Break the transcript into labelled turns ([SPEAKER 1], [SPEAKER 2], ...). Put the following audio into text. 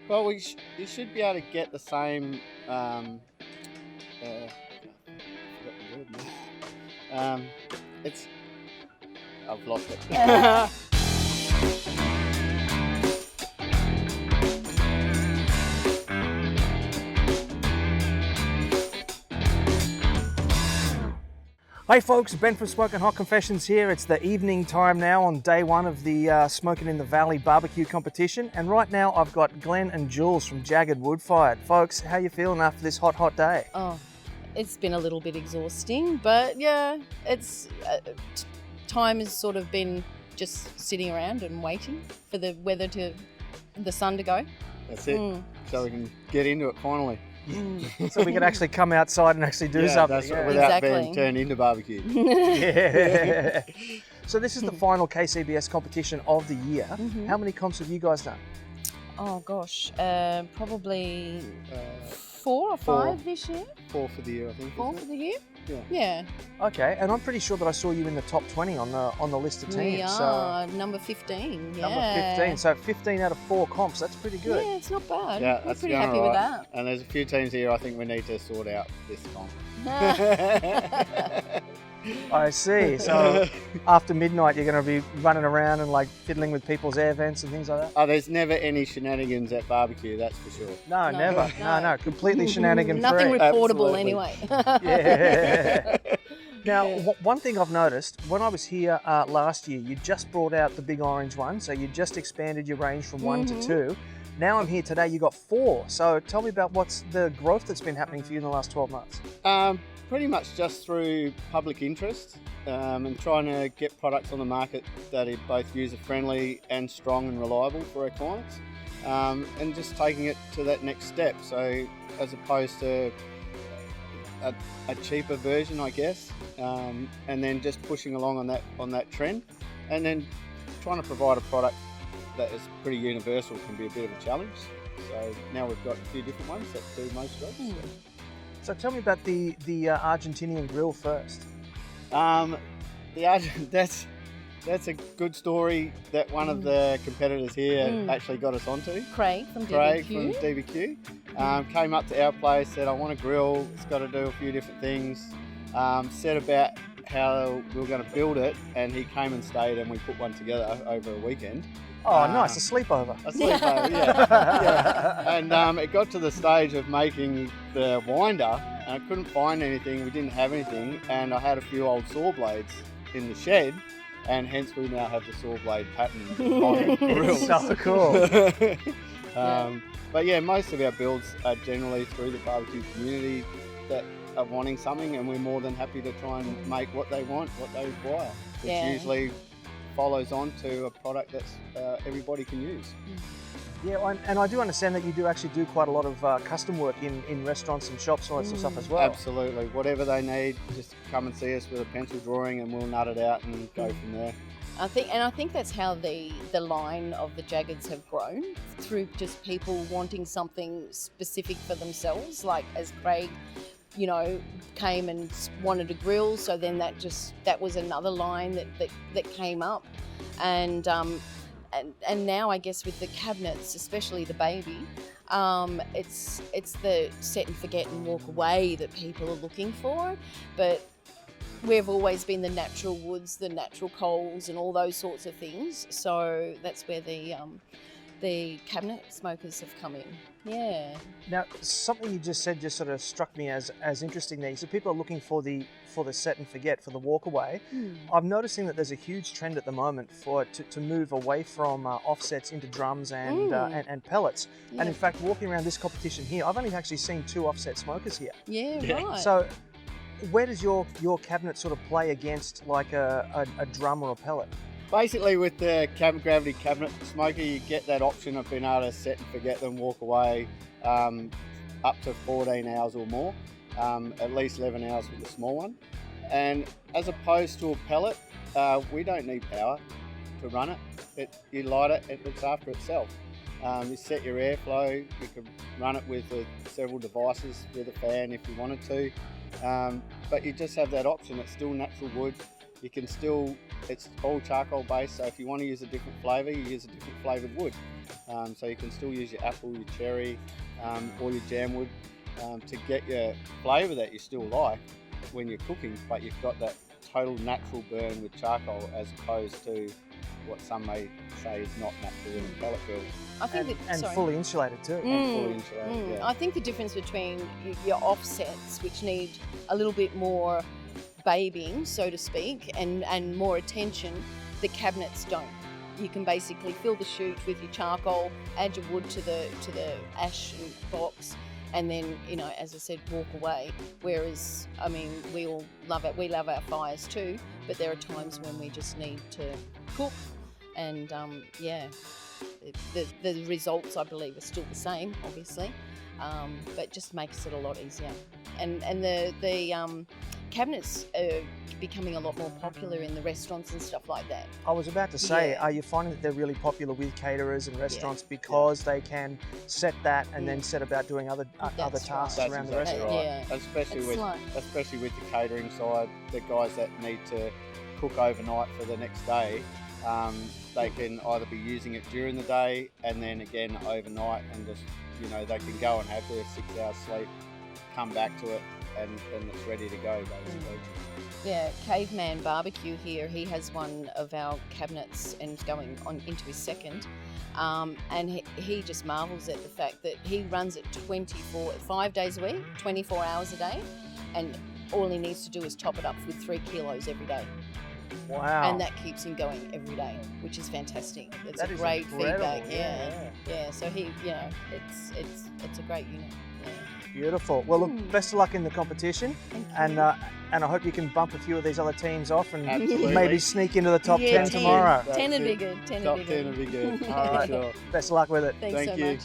[SPEAKER 1] Well, you should be able to get the same. I forgot the word now. It's. I've lost it.
[SPEAKER 2] Hey folks, Ben from Smokin Confessions here. It's the evening time now on day one of the Smokin in the Valley BBQ competition, and right now I've got Glenn and Jules from JAGRD Woodfired. Folks, how you feeling after this hot day?
[SPEAKER 3] Oh, it's been a little bit exhausting, but yeah, it's time has sort of been just sitting around and waiting for the sun to go.
[SPEAKER 1] That's it. So we can get into it finally.
[SPEAKER 2] So we can actually come outside and actually do something.
[SPEAKER 1] That's without being turned into barbecue.
[SPEAKER 2] Yeah. So this is the final KCBS competition of the year. How many comps have you guys done?
[SPEAKER 3] Oh gosh, probably 4 or 5 this year.
[SPEAKER 1] 4 for the year, I think.
[SPEAKER 3] 4 for the year?
[SPEAKER 1] Yeah.
[SPEAKER 2] Okay, and I'm pretty sure that I saw you in the top 20 on the list of teams.
[SPEAKER 3] We are number 15. Yeah.
[SPEAKER 2] Number 15. So 15 out of 4 comps. That's pretty good.
[SPEAKER 3] Yeah, it's not bad.
[SPEAKER 1] Yeah,
[SPEAKER 3] I'm pretty happy with that.
[SPEAKER 1] And there's a few teams here I think we need to sort out this comp.
[SPEAKER 2] I see. So after midnight, you're going to be running around and like fiddling with people's air vents and things like that?
[SPEAKER 1] Oh, there's never any shenanigans at barbecue, that's for sure.
[SPEAKER 2] No, never. No. Completely shenanigan free.
[SPEAKER 3] Nothing reportable.
[SPEAKER 1] Absolutely.
[SPEAKER 3] Anyway.
[SPEAKER 2] Yeah. Now, one thing I've noticed, when I was here last year, you just brought out the big orange one, so you just expanded your range from 1 to 2. Now I'm here today, you got 4. So tell me about what's the growth that's been happening for you in the last 12 months.
[SPEAKER 1] Pretty much just through public interest and trying to get products on the market that are both user-friendly and strong and reliable for our clients, and just taking it to that next step. So as opposed to a cheaper version, I guess, and then just pushing along on that trend, and then trying to provide a product that is pretty universal can be a bit of a challenge. So now we've got a few different ones that do most jobs.
[SPEAKER 2] So tell me about the Argentinian grill first.
[SPEAKER 1] That's a good story that one of the competitors here actually got us onto.
[SPEAKER 3] Craig from
[SPEAKER 1] DBQ. Came up to our place, said, I want a grill, it's got to do a few different things. Said about how we were going to build it, and he came and stayed and we put one together over a weekend.
[SPEAKER 2] Oh, nice, a sleepover.
[SPEAKER 1] Yeah. And it got to the stage of making the winder, and I couldn't find anything, we didn't have anything, and I had a few old saw blades in the shed, and hence we now have the saw blade pattern on the grill.
[SPEAKER 2] So cool.
[SPEAKER 1] But yeah, most of our builds are generally through the barbecue community that are wanting something, and we're more than happy to try and make what they want, what they require, which usually follows on to a product that's everybody can use.
[SPEAKER 2] Yeah, and I do understand that you do actually do quite a lot of custom work in restaurants and shops and all that sort of stuff as well.
[SPEAKER 1] Absolutely. Whatever they need, just come and see us with a pencil drawing and we'll nut it out and go from there.
[SPEAKER 3] I think that's how the line of the JAGRDs have grown, through just people wanting something specific for themselves, like as Craig came and wanted a grill, so then that was another line that came up, and now I guess with the cabinets, especially the baby, it's the set and forget and walk away that people are looking for, but we've always been the natural woods, the natural coals, and all those sorts of things. So that's where the cabinet smokers have come in. Yeah.
[SPEAKER 2] Now, something you just said just sort of struck me as interesting there. So people are looking for the set and forget, for the walk away. I'm noticing that there's a huge trend at the moment to move away from offsets into drums and pellets. Yeah. And in fact, walking around this competition here, I've only actually seen 2 offset smokers here.
[SPEAKER 3] Yeah, right.
[SPEAKER 2] So where does your cabinet sort of play against like a drum or a pellet?
[SPEAKER 1] Basically, with the cabin gravity cabinet smoker, you get that option of being able to set and forget them, walk away up to 14 hours or more, at least 11 hours with the small one. And as opposed to a pellet, we don't need power to run it. You light it, it looks after itself. You set your airflow, you can run it with several devices with a fan if you wanted to, but you just have that option. It's still natural wood. It's all charcoal based, so if you want to use a different flavour, you use a different flavoured wood. So you can still use your apple, your cherry, or your jam wood to get your flavour that you still like when you're cooking, but you've got that total natural burn with charcoal as opposed to what some may say is not natural in a pellet grill.
[SPEAKER 3] I think
[SPEAKER 2] and fully insulated too.
[SPEAKER 1] And fully insulated, yeah.
[SPEAKER 3] I think the difference between your offsets, which need a little bit more babying, so to speak, and more attention, the cabinets don't. You can basically fill the chute with your charcoal, add your wood to the ash box, and then, you know, as I said, walk away. Whereas, I mean, we all love it. We love our fires too, but there are times when we just need to cook, and the results, I believe, are still the same, obviously, but just makes it a lot easier. And the cabinets are becoming a lot more popular in the restaurants and stuff like that.
[SPEAKER 2] I was about to say,
[SPEAKER 3] Yeah.
[SPEAKER 2] are you finding that they're really popular with caterers and restaurants because they can set that and then set about doing other
[SPEAKER 3] That's
[SPEAKER 2] tasks
[SPEAKER 3] right.
[SPEAKER 2] around the
[SPEAKER 1] That's
[SPEAKER 2] restaurant?
[SPEAKER 1] right.
[SPEAKER 3] Yeah.
[SPEAKER 1] Especially with the catering side, the guys that need to cook overnight for the next day, they can either be using it during the day and then again overnight, and just, you know, they can go and have their 6 hours sleep, come back to it, and it's ready to go, basically.
[SPEAKER 3] Yeah, Caveman Barbecue here, he has one of our cabinets and going on into his second. And he just marvels at the fact that he runs it 5 days a week, 24 hours a day, and all he needs to do is top it up with 3 kilos every day.
[SPEAKER 2] Wow.
[SPEAKER 3] And that keeps him going every day, which is fantastic. It's
[SPEAKER 2] That
[SPEAKER 3] a
[SPEAKER 2] is
[SPEAKER 3] great
[SPEAKER 2] incredible.
[SPEAKER 3] feedback. Yeah. So he, you know, it's a great unit. Yeah.
[SPEAKER 2] Beautiful. Well, look, best of luck in the competition,
[SPEAKER 3] Thank you.
[SPEAKER 2] and I hope you can bump a few of these other teams off and
[SPEAKER 1] Absolutely.
[SPEAKER 2] maybe sneak into the top 10
[SPEAKER 3] 10.
[SPEAKER 2] tomorrow.
[SPEAKER 3] 10 would be
[SPEAKER 1] That's
[SPEAKER 3] good. 10
[SPEAKER 1] Top
[SPEAKER 3] would be
[SPEAKER 1] 10
[SPEAKER 3] good.
[SPEAKER 1] would be good.
[SPEAKER 2] All right.
[SPEAKER 1] For sure.
[SPEAKER 2] Best of luck with it.
[SPEAKER 3] Thanks
[SPEAKER 1] Thank
[SPEAKER 3] so
[SPEAKER 1] you.
[SPEAKER 3] much.